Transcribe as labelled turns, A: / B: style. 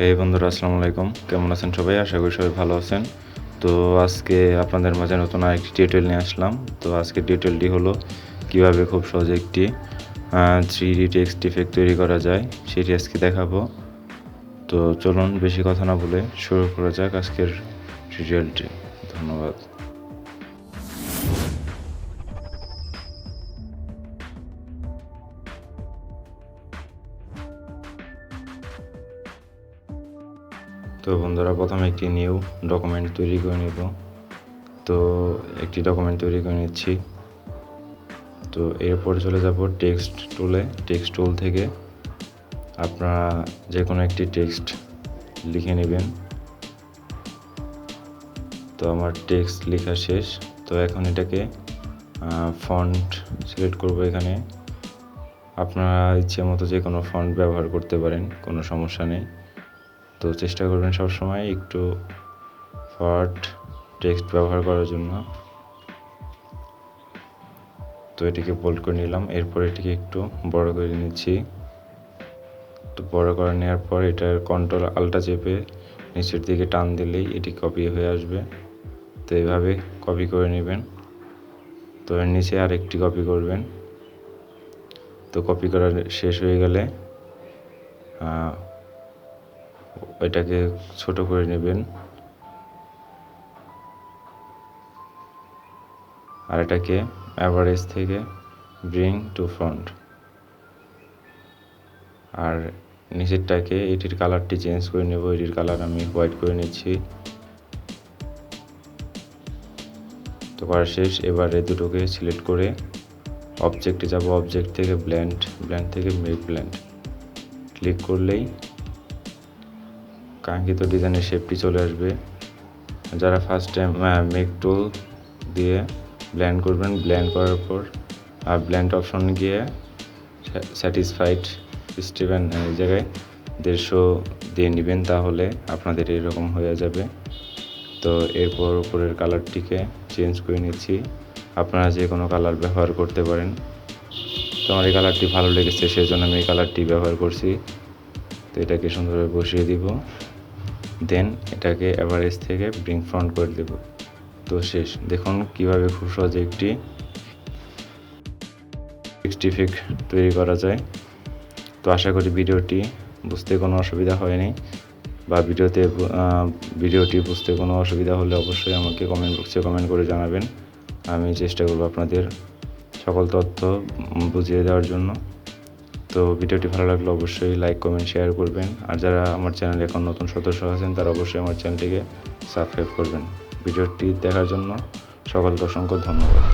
A: এই বন্ধুরা আসসালামু আলাইকুম, কেমন আছেন সবাই? আশা করি সবাই ভালো আছেন। তো আজকে আপনাদের মাঝে নতুন আরেকটি টিউটোরিয়াল নিয়ে আসলাম। তো আজকের টিউটোরিয়ালটি হলো কিভাবে খুব সহজে একটি 3D টেক্সট ইফেক্ট তৈরি করা যায় সেটি আজকে দেখাবো। তো চলুন বেশি কথা না বলে শুরু করা যাক আজকের টিউটোরিয়ালটি। ধন্যবাদ। তো বন্ধুরা, প্রথমে একটি নিউ ডকুমেন্ট তৈরি করে নেব। তো একটি ডকুমেন্ট তৈরি করে নিচ্ছি। তো এরপর চলে যাব টেক্সট টুলে। টেক্সট টুল থেকে আপনারা যে কোনো একটি টেক্সট লিখে নেবেন। তো আমার টেক্সট লেখা শেষ। তো এখন এটাকে ফন্ট সিলেক্ট করব। এখানে আপনারা ইচ্ছে মতো যে কোনো ফন্ট ব্যবহার করতে পারেন, কোনো সমস্যা নেই। তো চেষ্টা করবেন সবসময় একটু ফন্ট টেক্সট ব্যবহার করার জন্য। তো এটিকে বোল্ড করে নিলাম। এরপর এটিকে একটু বড় করে নিচ্ছি। তো বড় করে নেওয়ার পর এটার কন্ট্রোল আল্টা চেপে নিচের দিকে টান দিলেই এটি কপি হয়ে আসবে। তো এইভাবে কপি করে নেবেন। তো এর নিচে আরেকটি কপি করবেন। তো কপি করা শেষ হয়ে গেলে এটাকে ছোট করে নেবেন আর এটাকে অ্যাভারেজ থেকে ব্রিং টু ফ্রন্ট, আর নিচেরটাকে এটির কালারটি চেঞ্জ করে নেব। এটির কালার আমি হোয়াইট করে নিচ্ছি। তো করা শেষ। এবারে দুটোকে সিলেক্ট করে অবজেক্টে যাব। অবজেক্ট থেকে ব্লেন্ড থেকে মেক ব্লেন্ড ক্লিক করলেই কাঙ্ক্ষিত ডিজাইনের শেপটি চলে আসবে। যারা ফার্স্ট টাইম মেক টুল দিয়ে ব্লেন্ড করবেন, ব্লেন্ড করার পর ব্লেন্ড অপশন গিয়ে স্যাটিসফাইড 67 এই জায়গায় 150 দিয়ে নেবেন, তাহলে আপনাদের এরকম হয়ে যাবে। তো এরপর উপরের কালারটিকে চেঞ্জ করে নিচ্ছি। আপনারা যে কোনো কালার ব্যবহার করতে পারেন। তো আমার এই কালারটি ভালো লেগেছে, সেজন্য আমি এই কালারটি ব্যবহার করছি। তো এটাকে সুন্দরভাবে বসিয়ে দিব। দেন এটাকে অ্যাভারেজ থেকে ব্রিং ফ্রন্ট করে দেব। তো শেষ। দেখুন কিভাবে খুব সহজে একটি টেক্সট ইফেক্ট তৈরি করা যায়। তো আশা করি ভিডিওটি বুঝতে কোনো অসুবিধা হয়নি, বা ভিডিওটি বুঝতে কোনো অসুবিধা হলে অবশ্যই আমাকে কমেন্ট বক্সে কমেন্ট করে জানাবেন। আমি চেষ্টা করব আপনাদের সকল তথ্য বুঝিয়ে দেওয়ার জন্য। তো ভিডিওটি ভালো লাগলে অবশ্যই লাইক, কমেন্ট, শেয়ার করবেন। আর যারা আমার চ্যানেলে এখন নতুন সদস্য আছেন তারা অবশ্যই আমার চ্যানেলটিকে সাবস্ক্রাইব করবেন। ভিডিওটি দেখার জন্য সকলকে অসংখ্য ধন্যবাদ।